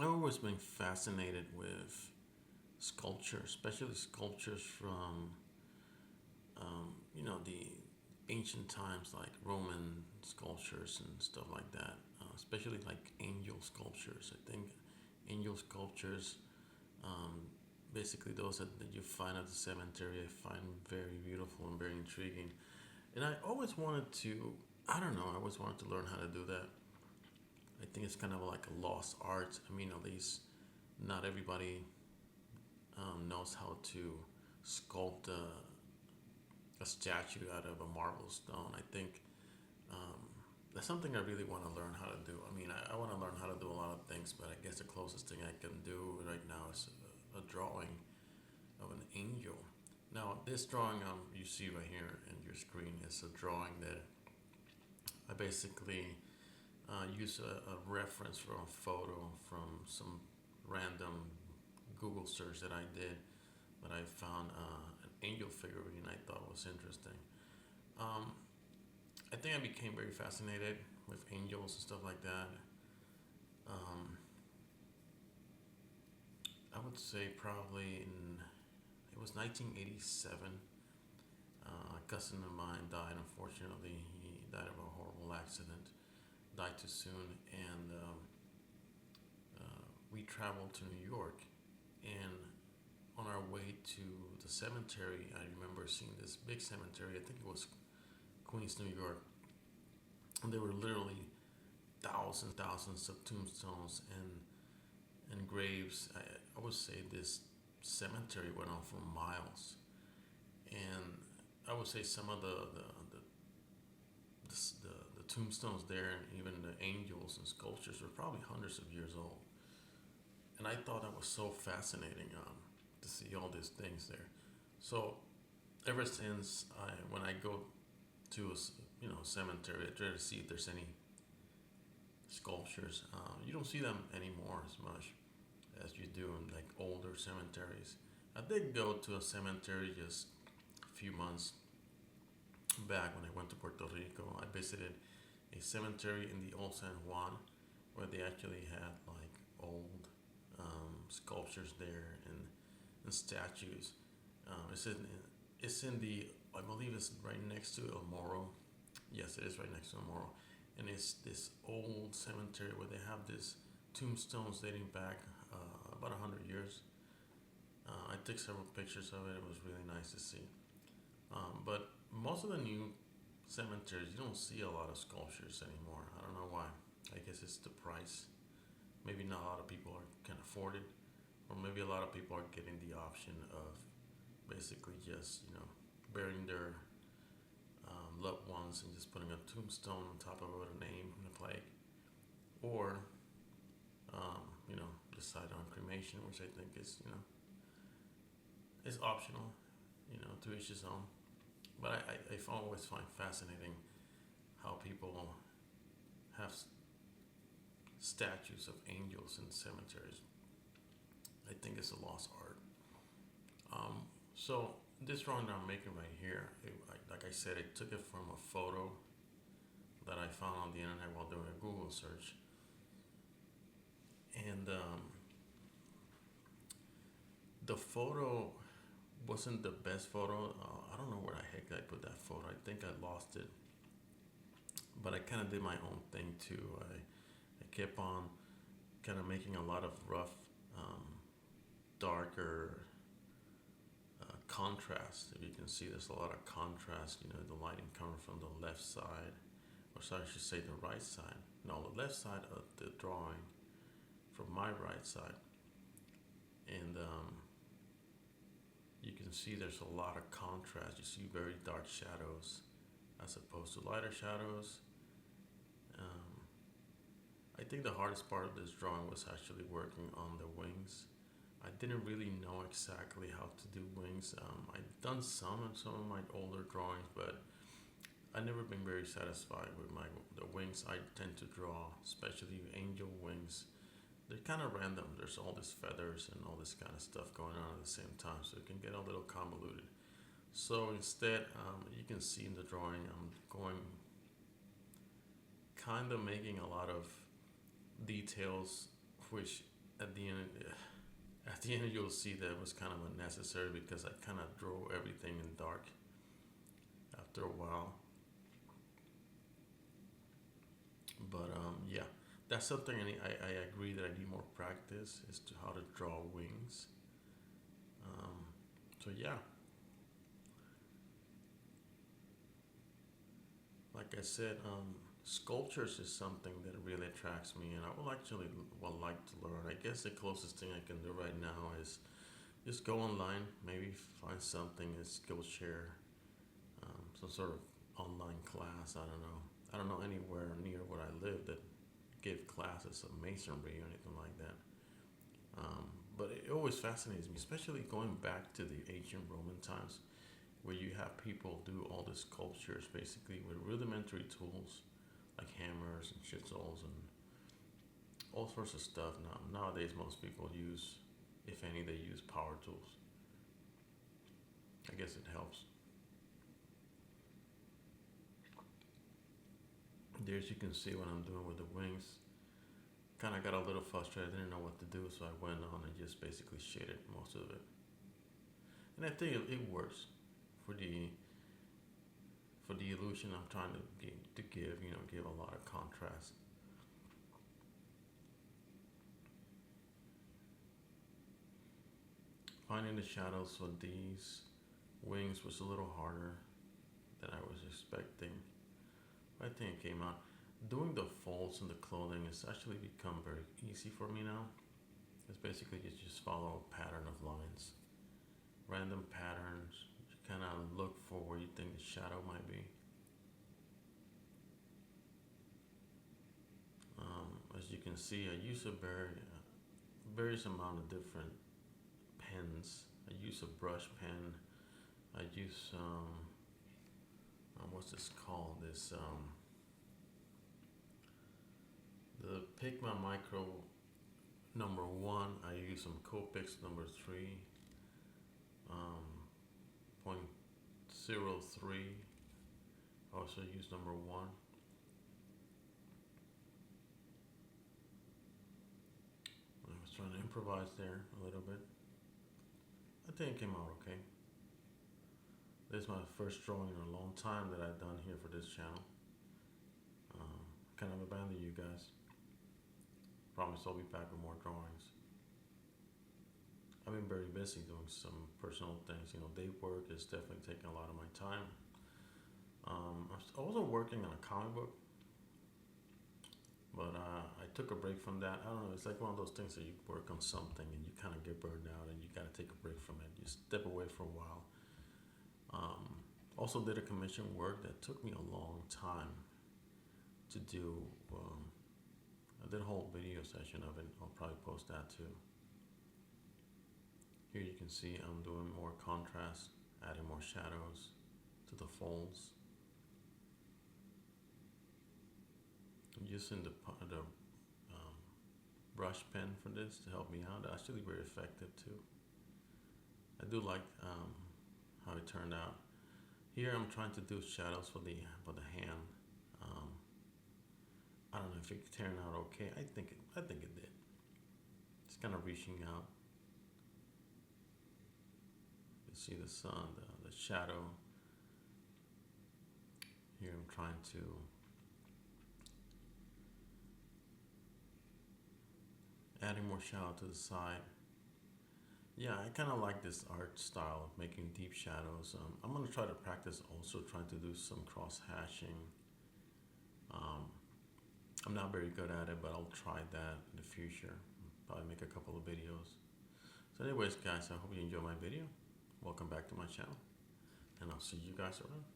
I've always been fascinated with sculpture, especially sculptures from, the ancient times, like Roman sculptures and stuff like that. Especially like angel sculptures. I think angel sculptures, um, basically those that you find at the cemetery, I find very beautiful and very intriguing. And I always wanted to, I don't know, I always wanted to learn how to do that. I think it's kind of like a lost art. I mean, at least not everybody knows how to sculpt a statue out of a marble stone. I think um, that's something I really want to learn how to do. I mean, I want to learn how to do a lot of things, but I guess the closest thing I can do right now is a drawing of an angel. Now, this drawing you see right here in your screen is a drawing that I basically use a reference from a photo from some random Google search that I did, but I found an angel figurine I thought was interesting. Um, I think I became very fascinated with angels and stuff like that. Um, I would say probably in it was 1987. A cousin of mine died. Unfortunately, he died of a horrible accident. Died too soon, and we traveled to New York. And on our way to the cemetery, I remember seeing this big cemetery. I think it was Queens, New York, and there were literally thousands of tombstones and graves. I would say this cemetery went on for miles, and I would say some of the tombstones there, and even the angels and sculptures, were probably hundreds of years old. And I thought that was so fascinating to see all these things there. So ever since when I go to a cemetery, I try to see if there's any sculptures. You don't see them anymore as much as you do in like older cemeteries. I did go to a cemetery just a few months back when I went to Puerto Rico. I visited a cemetery in the old San Juan where they actually had like old sculptures there and statues. It's in the, I believe it's right next to El Moro. Yes, it is right next to El Moro, and it's this old cemetery where they have this tombstones dating back about 100 years. I took several pictures of it. It was really nice to see. But most of the new cemeteries, you don't see a lot of sculptures anymore. I don't know why. I guess it's the price. Maybe not a lot of people can afford it, or maybe a lot of people are getting the option of basically just burying their loved ones and just putting a tombstone on top of it with a name and a flag, or decide on cremation, which I think is optional. To each his own. But I always find fascinating how people have statues of angels in cemeteries. I think it's a lost art. So this drawing that I'm making right here, like I said, I took it from a photo that I found on the internet while doing a Google search, and the photo wasn't the best photo. I don't know where the heck I put that photo. I think I lost it, but I kind of did my own thing too. I kept on kind of making a lot of rough, um, darker contrast. If you can see, there's a lot of contrast. The lighting coming from the left side, or sorry, I should say the right side. No, the left side of the drawing from my right side, and you can see there's a lot of contrast. You see very dark shadows as opposed to lighter shadows. Um, I think the hardest part of this drawing was actually working on the wings. I didn't really know exactly how to do wings. I've done some in some of my older drawings, but I've never been very satisfied with the wings I tend to draw, especially angel wings. They're kind of random. There's all these feathers and all this kind of stuff going on at the same time, so it can get a little convoluted. So instead, you can see in the drawing, I'm going kind of making a lot of details which at the end, at the end you'll see that it was kind of unnecessary because I kind of drew everything in dark after a while. But yeah, that's something I agree that I need more practice as to how to draw wings. Um, so yeah, like I said, sculptures is something that really attracts me, and I will actually would like to learn. I guess the closest thing I can do right now is just go online, maybe find something at Skillshare, some sort of online class. I don't know anywhere near where I live that give classes of masonry or anything like that. Um, but it always fascinates me, especially going back to the ancient Roman times, where you have people do all the sculptures basically with rudimentary tools like hammers and chisels and all sorts of stuff. Nowadays, most people use, if any, they use power tools. I guess it helps. There, as you can see what I'm doing with the wings, kind of got a little frustrated. I didn't know what to do, so I went on and just basically shaded most of it. And I think it works for the illusion I'm trying to give. You know, give a lot of contrast. Finding the shadows for these wings was a little harder than I was expecting. But I think it came out. Doing the folds in the clothing has actually become very easy for me now. It's basically you just follow a pattern of lines, random patterns. You kind of look for where you think the shadow might be. As you can see, I use a various amount of different pens. I use a brush pen. I use what's this called? The Pigma Micro number 1. I use some Copics number 3, um, 0.03. I also use number 1. I was trying to improvise there a little bit. I think it came out okay. This is my first drawing in a long time that I've done here for this channel. Kind of abandoned you guys. Promise I'll be back with more drawings. I've been very busy doing some personal things. You know, day work is definitely taking a lot of my time. I was also working on a comic book, but I took a break from that. I don't know. It's like one of those things that you work on something and you kind of get burned out and you got to take a break from it. You step away for a while. Also did a commission work that took me a long time to do. I did a whole video session of it. I'll probably post that too. Here you can see I'm doing more contrast, adding more shadows to the folds. I'm using the brush pen for this to help me out. Actually very effective too. I do like how it turned out. Here I'm trying to do shadows for the hand. Um, I don't know if it turned out okay. I think it did. It's kind of reaching out. You see the sun, the shadow. Here I'm trying to adding more shadow to the side. Yeah, I kind of like this art style of making deep shadows. I'm going to try to practice also trying to do some cross hashing. Um, I'm not very good at it, but I'll try that in the future. Probably make a couple of videos. So anyways, guys, I hope you enjoy my video. Welcome back to my channel, and I'll see you guys around.